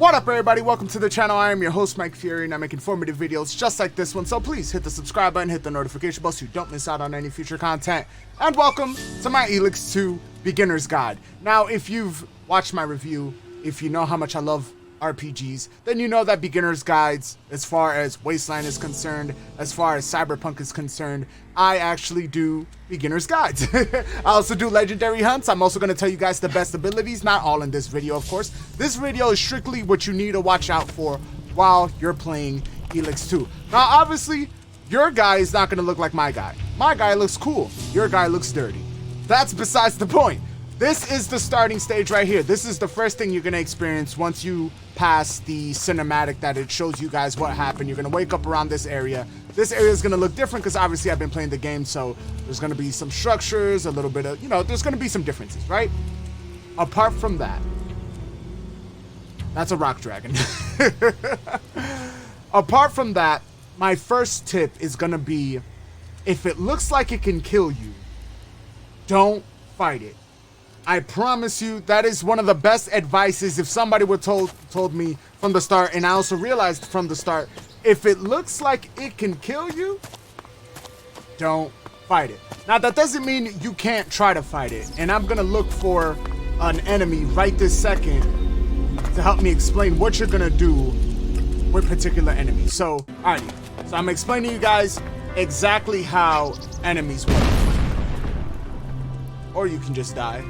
What up, everybody? Welcome to the channel. I am your host, MICFURY, and I make informative videos just like this one. So please hit the subscribe button, hit the notification bell so you don't miss out on any future content. And welcome to my Elex 2 Beginner's Guide. Now, if you've watched my review, if you know how much I love RPGs, then you know that beginner's guides, as far as Wasteland is concerned, as far as Cyberpunk is concerned, I actually do beginner's guides. I also do legendary hunts. I'm also going to tell you guys the best abilities, not all in this video, of course. This video is strictly what you need to watch out for while you're playing Elex 2. Now, obviously, your guy is not going to look like my guy. My guy looks cool. Your guy looks dirty. That's besides the point. This is the starting stage right here. This is the first thing you're going to experience once you pass the cinematic that it shows you guys what happened. You're going to wake up around this area. This area is going to look different because obviously I've been playing the game, so there's going to be some structures, a little bit of, there's going to be some differences, right? Apart from that, that's a rock dragon. Apart from that, my first tip is going to be, if it looks like it can kill you, don't fight it. I promise you, that is one of the best advices. If somebody would told me from the start, and I also realized from the start, if it looks like it can kill you, don't fight it. Now, that doesn't mean you can't try to fight it, and I'm gonna look for an enemy right this second to help me explain what you're gonna do with particular enemies. So, alrighty, so I'm explaining to you guys exactly how enemies work. Or you can just die.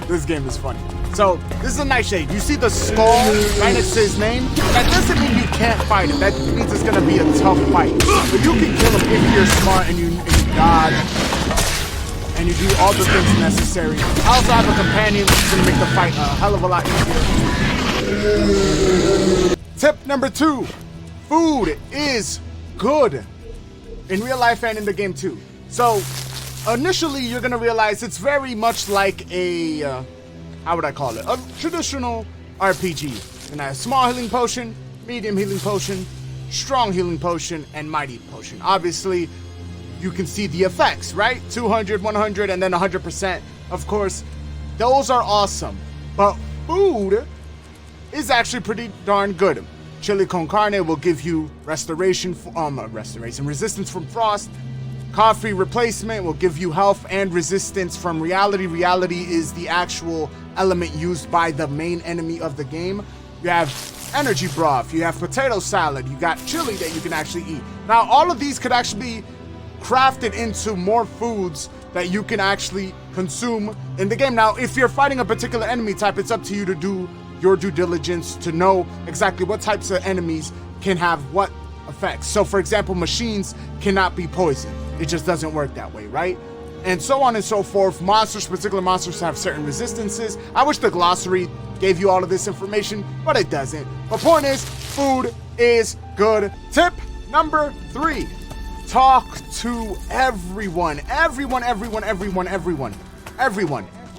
This game is funny. So this is a nightshade. You see the skull right next to his name? That doesn't mean you can't fight him. That means it's gonna be a tough fight. But you can kill him if you're smart and you dodge and you do all the things necessary. I also have a companion that's gonna make the fight a hell of a lot easier. Tip number 2: food is good in real life and in the game too. So initially, you're gonna realize it's very much like a, how would I call it? A traditional RPG. You're gonna have small healing potion, medium healing potion, strong healing potion, and mighty potion. Obviously, you can see the effects, right? 200, 100, and then 100%. Of course, those are awesome. But food is actually pretty darn good. Chili con carne will give you resistance from frost. Coffee replacement will give you health and resistance from reality. Reality is the actual element used by the main enemy of the game. You have energy broth, you have potato salad, you got chili that you can actually eat. Now, all of these could actually be crafted into more foods that you can actually consume in the game. Now, if you're fighting a particular enemy type, it's up to you to do your due diligence to know exactly what types of enemies can have what effects. So, for example, machines cannot be poisoned. It just doesn't work that way, right? And so on and so forth. Monsters, particular monsters, have certain resistances. I wish the glossary gave you all of this information, but it doesn't. The point is, food is good. Tip number 3: talk to everyone. Everyone.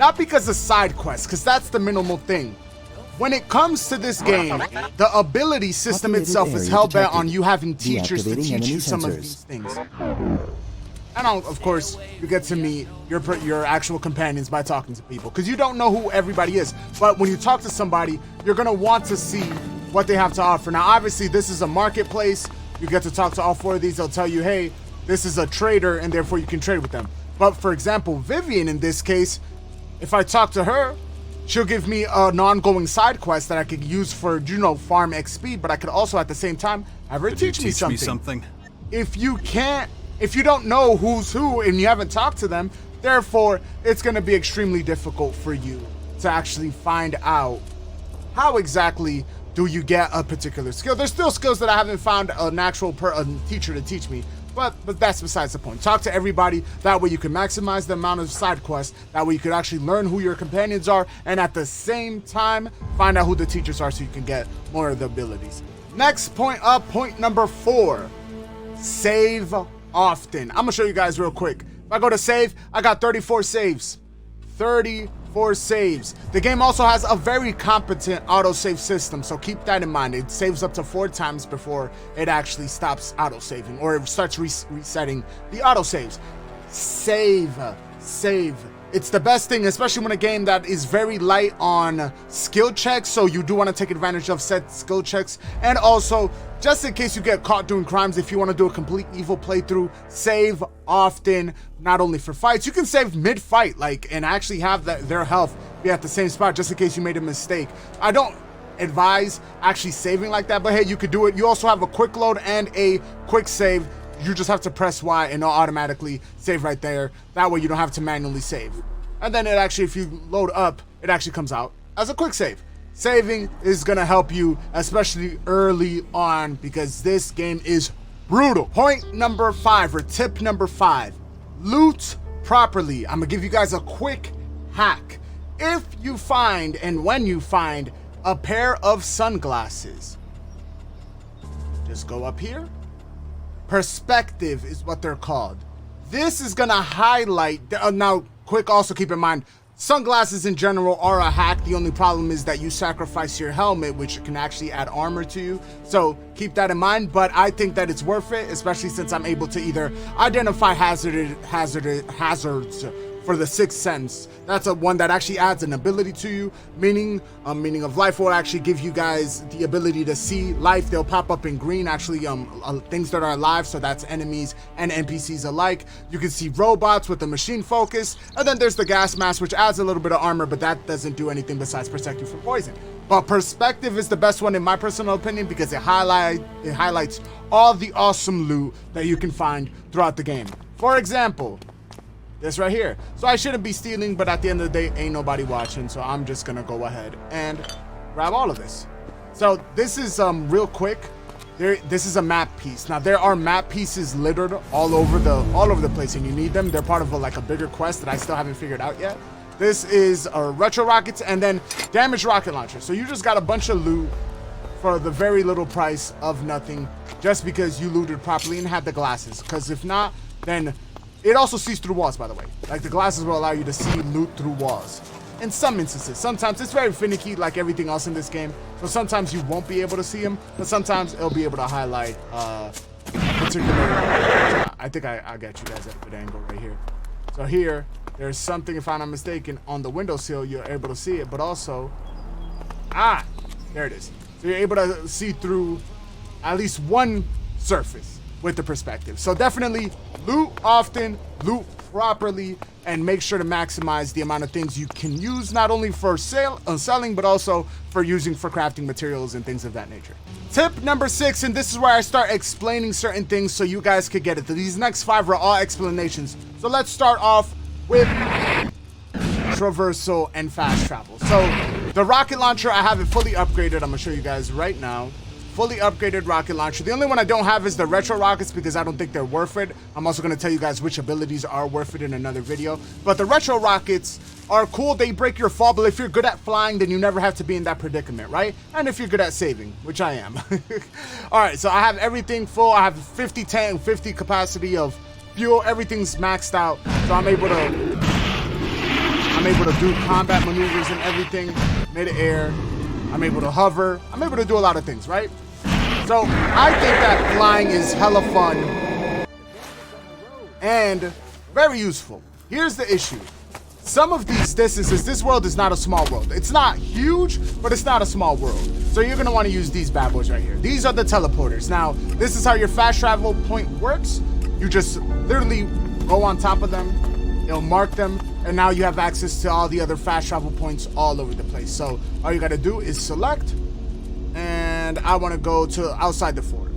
Not because of side quests, because that's the minimal thing. When it comes to this game, the ability system itself is hell-bent on you having teachers to teach you some of these things. And of course, you get to meet your actual companions by talking to people, because you don't know who everybody is. But when you talk to somebody, you're going to want to see what they have to offer. Now, obviously, this is a marketplace. You get to talk to all 4 of these. They'll tell you, hey, this is a trader, and therefore you can trade with them. But for example, Vivian, in this case, if I talk to her, she'll give me an ongoing side quest that I could use for, farm XP, but I could also at the same time have her teach me something. If you don't know who's who and you haven't talked to them, therefore, it's going to be extremely difficult for you to actually find out how exactly do you get a particular skill. There's still skills that I haven't found an actual teacher to teach me, but that's besides the point. Talk to everybody. That way you can maximize the amount of side quests. That way you could actually learn who your companions are, and at the same time, find out who the teachers are so you can get more of the abilities. Next point up, point number 4: save often. I'm gonna show you guys real quick. If I go to save, I got 34 saves. 34 saves. The game also has a very competent autosave system, so keep that in mind. It saves up to 4 times before it actually stops autosaving, or it starts resetting the autosaves. Save. It's the best thing, especially when a game that is very light on skill checks, so you do want to take advantage of said skill checks. And also, just in case you get caught doing crimes, if you want to do a complete evil playthrough, save often, not only for fights, you can save mid-fight, and actually have their health be at the same spot, just in case you made a mistake. I don't advise actually saving like that, but hey, you could do it. You also have a quick load and a quick save. You just have to press Y and it'll automatically save right there. That way you don't have to manually save. And then it actually, if you load up, it actually comes out as a quick save. Saving is gonna help you, especially early on, because this game is brutal. Point number 5, or tip number 5, loot properly. I'm gonna give you guys a quick hack. If you find, and when you find, a pair of sunglasses, just go up here. Perspective is what they're called. This is gonna highlight, now quick, also keep in mind, sunglasses in general are a hack. The only problem is that you sacrifice your helmet, which can actually add armor to you. So keep that in mind, but I think that it's worth it, especially since I'm able to either identify hazards for the sixth sense. That's a one that actually adds an ability to you. Meaning of life will actually give you guys the ability to see life. They'll pop up in green, actually things that are alive, so that's enemies and NPCs alike. You can see robots with the machine focus, and then there's the gas mask, which adds a little bit of armor, but that doesn't do anything besides protect you from poison. But perspective is the best one in my personal opinion, because it highlights all the awesome loot that you can find throughout the game. For example, this right here. So I shouldn't be stealing, but at the end of the day, ain't nobody watching, so I'm just gonna go ahead and grab all of this. So this is real quick. This is a map piece. Now there are map pieces littered all over the place, and you need them. They're part of a bigger quest that I still haven't figured out yet. This is retro rockets and then damaged rocket launcher. So you just got a bunch of loot for the very little price of nothing, just because you looted properly and had the glasses. Because if not, then it also sees through walls, by the way. The glasses will allow you to see loot through walls. In some instances, sometimes it's very finicky, like everything else in this game. So sometimes you won't be able to see them, but sometimes it'll be able to highlight a particular. I think I got you guys at a good angle right here. So here, there's something, if I'm not mistaken, on the windowsill. You're able to see it, but also, there it is. So you're able to see through at least one surface with the perspective. So definitely loot often, loot properly, and make sure to maximize the amount of things you can use, not only for selling, but also for using for crafting materials and things of that nature. Tip number 6, and this is where I start explaining certain things so you guys could get it. These next 5 are all explanations. So let's start off with traversal and fast travel. So the rocket launcher, I have it fully upgraded. I'm gonna show you guys right now. Fully upgraded rocket launcher. The only one I don't have is the retro rockets, because I don't think they're worth it. I'm also going to tell you guys which abilities are worth it in another video. But the retro rockets are cool. They break your fall, but if you're good at flying, then you never have to be in that predicament, right? And if you're good at saving, which I am. All right, so I have everything full. I have 50 tank, 50 capacity of fuel. Everything's maxed out, so I'm able to do combat maneuvers and everything mid-air. I'm able to hover. I'm able to do a lot of things, right? So I think that flying is hella fun and very useful. Here's the issue. Some of these distances, this world is not a small world. It's not huge, but it's not a small world. So you're gonna wanna use these bad boys right here. These are the teleporters. Now, this is how your fast travel point works. You just literally go on top of them, it'll mark them, and now you have access to all the other fast travel points all over the place. So all you gotta do is select, and I wanna go to outside the fort,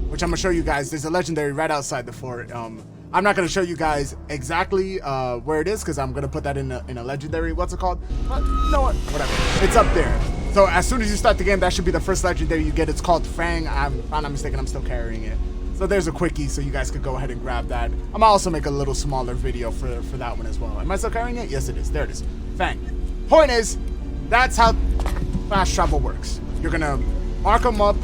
which I'm gonna show you guys. There's a legendary right outside the fort. I'm not gonna show you guys exactly where it is, because I'm gonna put that in a legendary, what's it called? But you know what, whatever, it's up there. So as soon as you start the game, that should be the first legendary you get. It's called Fang. If I'm not mistaken, I'm still carrying it. So there's a quickie, so you guys could go ahead and grab that. I'm gonna also make a little smaller video for that one as well. Am I still carrying it? Yes, it is. There it is. Fang. Point is, that's how fast travel works. You're gonna mark them up,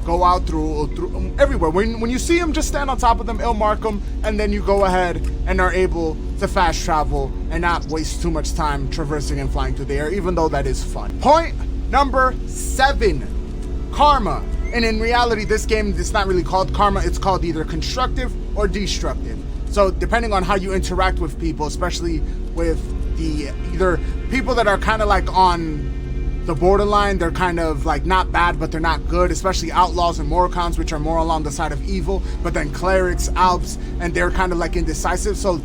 go out through everywhere. When you see them, just stand on top of them, it'll mark them, and then you go ahead and are able to fast travel and not waste too much time traversing and flying through the air, even though that is fun. Point number 7, karma. And in reality, this game is not really called karma. It's called either constructive or destructive. So depending on how you interact with people, especially with the either people that are kind of like on the borderline, they're kind of like not bad but they're not good, especially outlaws and morcons, which are more along the side of evil, but then clerics, alps, and they're kind of like indecisive. So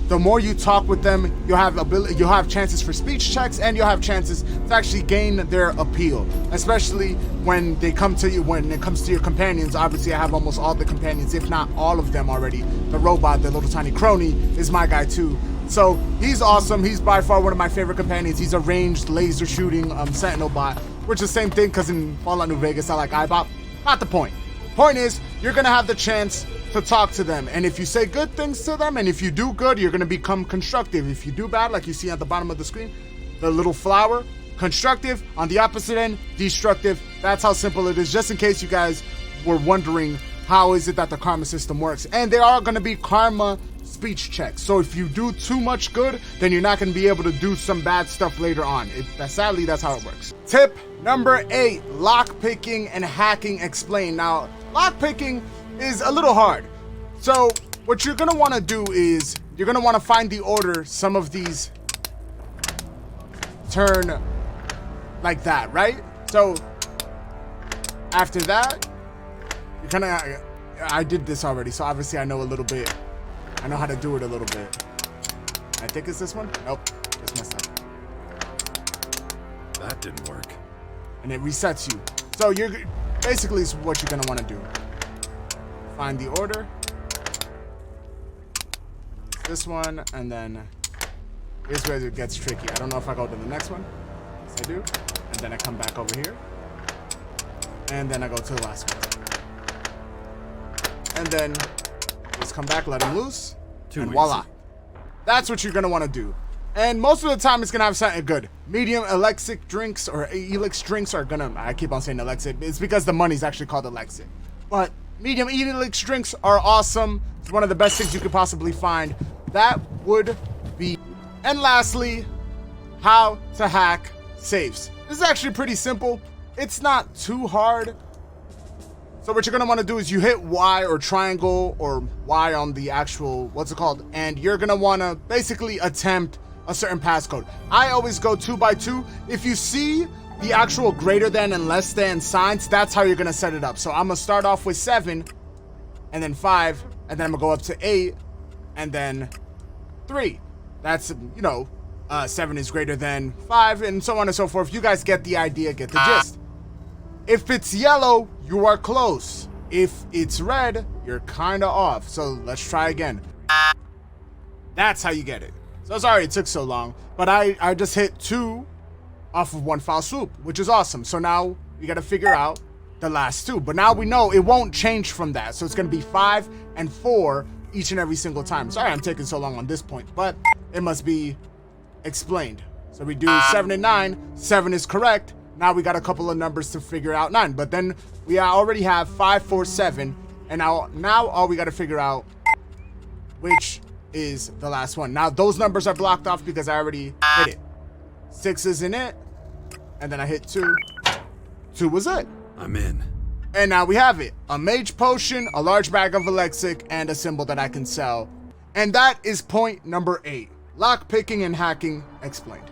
the more you talk with them, you'll have chances for speech checks, and you'll have chances to actually gain their appeal, especially when it comes to your companions. Obviously, I have almost all the companions, if not all of them already. The robot, the little tiny crony, is my guy too. So he's awesome. He's by far one of my favorite companions. He's a ranged laser shooting sentinel bot, which is the same thing because in Fallout New Vegas I like iBot. Not the point. Point is, you're gonna have the chance to talk to them, and if you say good things to them, and if you do good, you're gonna become constructive. If you do bad, like you see at the bottom of the screen, the little flower, constructive. On the opposite end, destructive. That's how simple it is, just in case you guys were wondering how is it that the karma system works. And there are gonna be karma speech checks, so if you do too much good, then you're not gonna be able to do some bad stuff later on. Sadly, that's how it works. Tip number 8, lockpicking and hacking explained. Now, lockpicking is a little hard. So what you're gonna want to do is you're gonna want to find the order some of these turn like that, right? So after that, you're gonna, I did this already, so obviously I know a little bit. I know how to do it a little bit. I think it's this one. Nope, it's messed up. That didn't work. And it resets you. So you're basically is what you're gonna want to do. Find the order. This one, and then here's where it gets tricky. I don't know if I go to the next one. Yes, I do. And then I come back over here. And then I go to the last one. And then just come back, let him loose, and voila. That's what you're gonna want to do. And most of the time, it's gonna have something good. Medium Elexic drinks or Elex drinks are gonna, I keep on saying Elexic. It's because the money's actually called Elexic. But medium Elex drinks are awesome. It's one of the best things you could possibly find. That would be. And lastly, how to hack safes. This is actually pretty simple. It's not too hard. So what you're gonna want to do is you hit Y or triangle or Y on the actual, what's it called? And you're gonna want to basically attempt a certain passcode. I always go 2 by 2. If you see the actual greater than and less than signs, that's how you're gonna set it up. So I'm gonna start off with 7, and then 5, and then I'm gonna go up to 8, and then 3. That's, 7 is greater than 5, and so on and so forth. You guys get the idea, get the gist. If it's yellow, you are close. If it's red, you're kinda off. So let's try again. That's how you get it. So sorry it took so long, but I just hit 2 off of one foul swoop, which is awesome. So now we got to figure out the last 2, but now we know it won't change from that. So it's going to be 5 and 4 each and every single time. Sorry I'm taking so long on this point, but it must be explained. So we do 7 and 9. 7 is correct. Now we got a couple of numbers to figure out 9, but then we already have 5, 4, 7, and now all we got to figure out which is the last one. Now those numbers are blocked off because I already hit it. 6 isn't it, and then I hit 2. 2 was it. I'm in. And now we have it. A mage potion, a large bag of Elexic, and a symbol that I can sell. And that is point number 8. Lockpicking and hacking explained.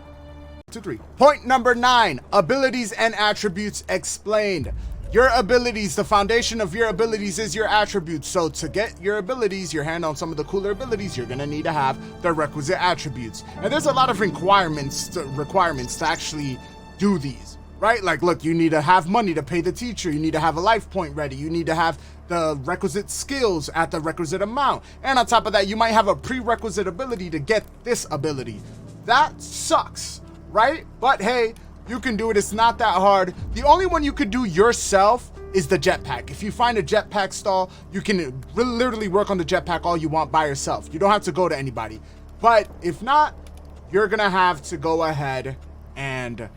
2, 3. Point number 9. Abilities and attributes explained. Your abilities, the foundation of your abilities is your attributes. So to get your abilities, your hand on some of the cooler abilities, you're gonna need to have the requisite attributes. And there's a lot of requirements to actually do these, right? Like, look, you need to have money to pay the teacher. You need to have a life point ready. You need to have the requisite skills at the requisite amount. And on top of that, you might have a prerequisite ability to get this ability. That sucks, right? But hey, you can do it. It's not that hard. The only one you could do yourself is the jetpack. If you find a jetpack stall, you can literally work on the jetpack all you want by yourself. You don't have to go to anybody. But if not, you're gonna have to go ahead and,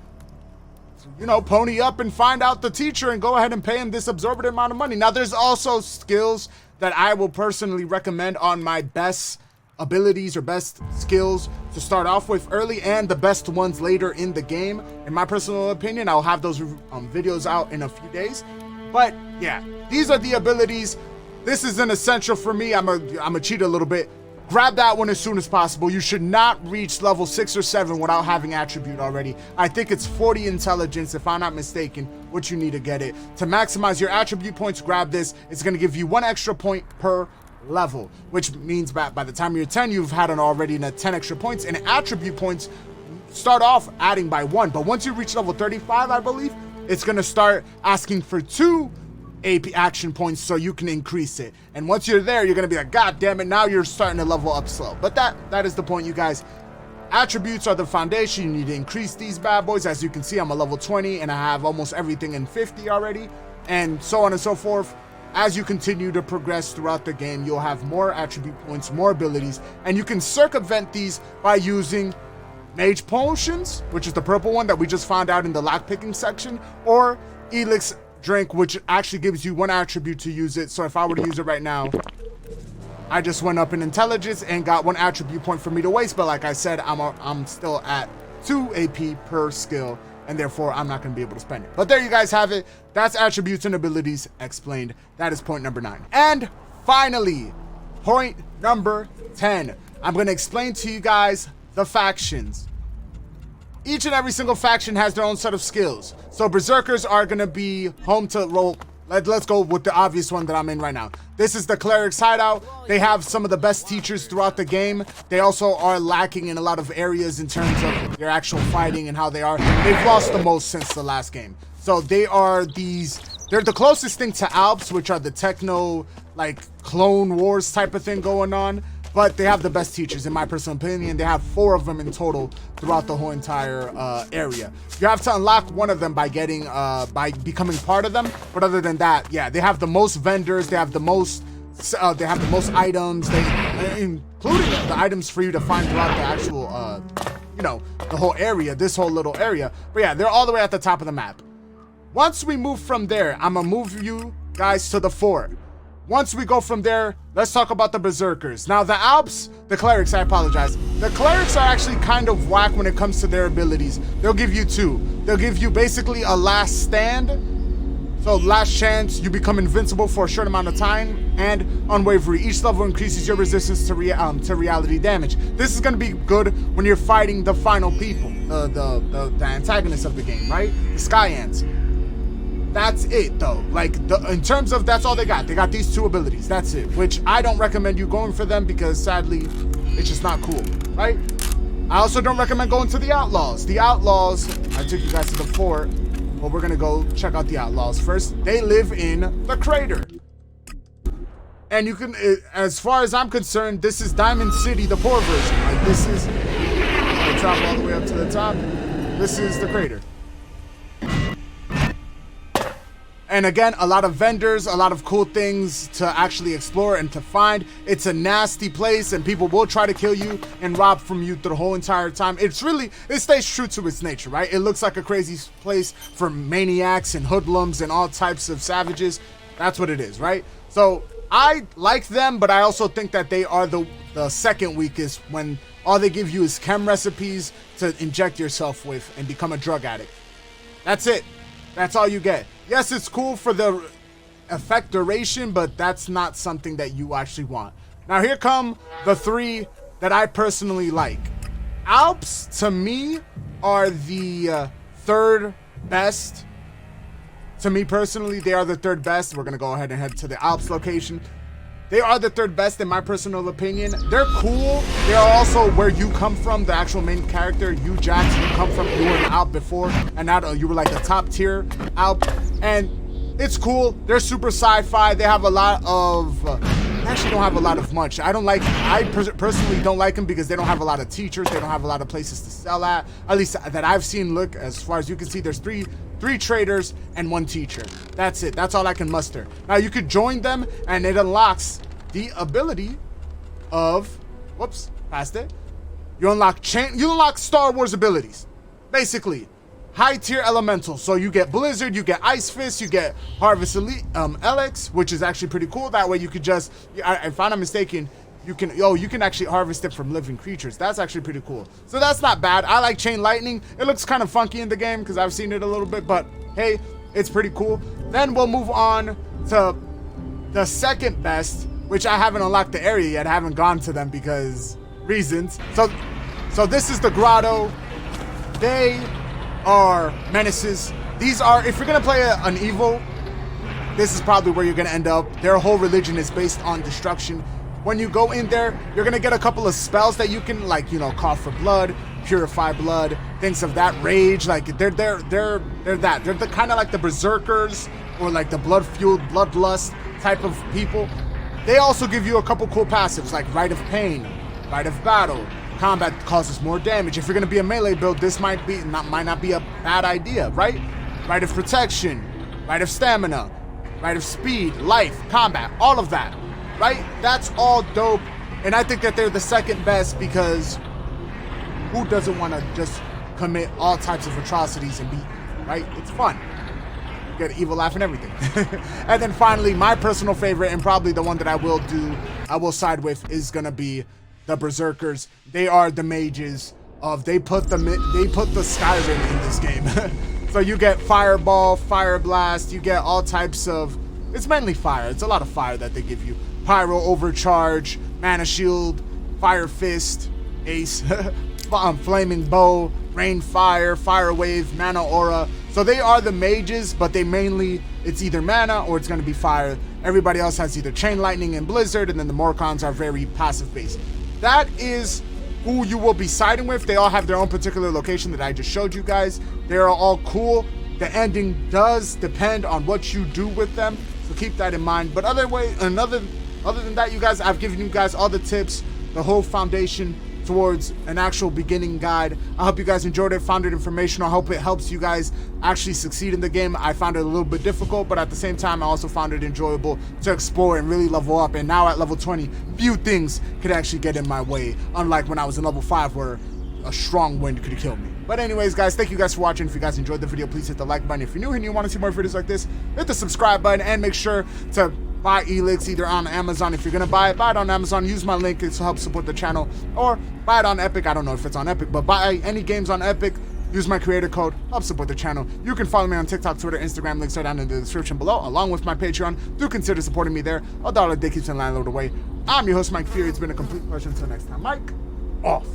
pony up and find out the teacher and go ahead and pay him this absorbent amount of money. Now, there's also skills that I will personally recommend on my best abilities or best skills to start off with early, and the best ones later in the game. In my personal opinion, I'll have those videos out in a few days. But yeah, these are the abilities. This is an essential for me. I'm a cheat a little bit. grab that one as soon as possible. You should not reach level 6 or 7 without having attribute already. I think it's 40 intelligence, if I'm not mistaken, what you need to get it. To maximize your attribute points, grab this. It's going to give you 1 extra point per level, which means that by the time you're 10, you've had already 10 extra points, and attribute points start off adding by 1. But once you reach level 35, I believe, it's going to start asking for 2 AP action points so you can increase it. And once you're there, you're going to be like, God damn it, now you're starting to level up slow. But that is the point, you guys. Attributes are the foundation. You need to increase these bad boys. As you can see, I'm a level 20 and I have almost everything in 50 already, and so on and so forth. As you continue to progress throughout the game, you'll have more attribute points, more abilities, and you can circumvent these by using Mage Potions, which is the purple one that we just found out in the lockpicking section, or Elex Drink, which actually gives you 1 attribute to use it. So if I were to use it right now, I just went up in intelligence and got 1 attribute point for me to waste. But like I said, I'm still at 2 AP per skill, and therefore I'm not going to be able to spend it. But there you guys have it. That's attributes and abilities explained. That is point number 9. And finally, point number 10. I'm going to explain to you guys the factions. Each and every single faction has their own set of skills. So Berserkers are going to be home to roll. Let's go with the obvious one that I'm in right now. This is the Cleric's hideout. They have some of the best teachers throughout the game. They also are lacking in a lot of areas in terms of their actual fighting and how they are. They've lost the most since the last game. So they're the closest thing to Alps, which are the techno, like Clone Wars type of thing going on. But they have the best teachers, in my personal opinion. They have 4 of them in total throughout the whole entire area. You have to unlock one of them by becoming part of them. But other than that, yeah, they have the most vendors. They have the most items, including the items for you to find throughout the actual, the whole area, this whole little area. But yeah, they're all the way at the top of the map. Once we move from there, I'm gonna move you guys to the fort. Once we go from there, let's talk about the Berserkers. Now, the Alps, the Clerics, I apologize. The Clerics are actually kind of whack when it comes to their abilities. They'll give you 2. They'll give you basically a last stand. So last chance, you become invincible for a short amount of time, and unwavering. Each level increases your resistance to reality damage. This is going to be good when you're fighting the final people, the antagonists of the game, right? The Sky Ants. That's it though. Like in terms of, that's all they got. They got these 2 abilities. That's it. Which I don't recommend you going for them because sadly, it's just not cool, right? I also don't recommend going to the Outlaws. The Outlaws, I took you guys to the fort. Well, we're gonna go check out the Outlaws first. They live in the crater. And you can, as far as I'm concerned, this is Diamond City, the poor version. Like this is, we'll travel all the way up to the top. This is the crater. And again, a lot of vendors, a lot of cool things to actually explore and to find. It's a nasty place and people will try to kill you and rob from you the whole entire time. It stays true to its nature, right? It looks like a crazy place for maniacs and hoodlums and all types of savages. That's what it is, right? So I like them, but I also think that they are the second weakest when all they give you is chem recipes to inject yourself with and become a drug addict. That's it. That's all you get. Yes, it's cool for the effect duration, but that's not something that you actually want. Now here come the 3 that I personally like. Alps, to me, are the 3rd best. To me personally, they are the 3rd best. We're going to go ahead and head to the Alps location. They are the 3rd best in my personal opinion. They're cool. They are also where you come from, the actual main character, you Jax, you come from, you were an Alp before, and now you were like a top tier Alp. And it's cool. They're super sci-fi. They have a lot of, they actually don't have a lot of much. I personally don't like them because they don't have a lot of teachers. They don't have a lot of places to sell at least that I've seen. Look, as far as you can see, there's three traders and 1 teacher. That's it. That's all I can muster. Now you could join them and it unlocks the ability of, whoops, past it. You unlock Star Wars abilities. Basically, high tier elementals. So you get Blizzard, you get Ice Fist, you get Harvest Elite, Elex, which is actually pretty cool. That way you could just, if I'm not mistaken, you can actually harvest it from living creatures. That's actually pretty cool. So that's not bad. I like Chain Lightning. It looks kind of funky in the game because I've seen it a little bit, but hey, it's pretty cool. Then we'll move on to the second best, which I haven't unlocked the area yet. I haven't gone to them because reasons. So this is the grotto. They are menaces. These are, if you're gonna play an evil, this is probably where you're gonna end up. Their whole religion is based on destruction. When you go in there, you're gonna get a couple of spells that you can, like, you know, call for blood, purify blood, things of that rage. Like they're that. They're the kind of like the berserkers or like the blood-fueled bloodlust type of people. They also give you a couple cool passives like Rite of Pain, Rite of Battle. Combat causes more damage. If you're gonna be a melee build, this might not be a bad idea, right? Rite of Protection, Rite of Stamina, Rite of Speed, Life, Combat, all of that, right? That's all dope, and I think that they're the second best because who doesn't want to just commit all types of atrocities and be, right? It's fun. You get evil laugh and everything. And then finally, my personal favorite and probably the one that I will side with is gonna be the Berserkers. They are the mages of, they put the Skyrim in this game. So you get Fireball, Fire Blast, you get all types of, it's mainly fire. It's a lot of fire that they give you. Pyro Overcharge, Mana Shield, Fire Fist, Ace, Flaming Bow, Rain Fire, Fire Wave, Mana Aura. So they are the mages, but they mainly, it's either mana or it's going to be fire. Everybody else has either Chain Lightning and Blizzard, and then the Morcons are very passive based. That is who you will be siding with. They all have their own particular location that I just showed you guys. They are all cool. The ending does depend on what you do with them, so keep that in mind. But other than that, you guys, I've given you guys all the tips, the whole foundation towards an actual beginning guide. I hope you guys enjoyed it, found it informational. I hope it helps you guys actually succeed in the game. I found it a little bit difficult, but at the same time, I also found it enjoyable to explore and really level up. And now at level 20, few things could actually get in my way, unlike when I was in level 5 where a strong wind could kill me. But anyways, guys, thank you guys for watching. If you guys enjoyed the video, please hit the like button. If you're new here and you want to see more videos like this, hit the subscribe button and make sure to buy Elex either on Amazon. If you're gonna buy it on Amazon. Use my link to help support the channel, or buy it on Epic. I don't know if it's on Epic, but buy any games on Epic. Use my creator code, help support the channel. You can follow me on TikTok, Twitter, Instagram. Links are down in the description below, along with my Patreon. Do consider supporting me there. $1 a day keeps the landlord away. I'm your host, Mike Fury. It's been a complete pleasure. Until next time, Mike, off.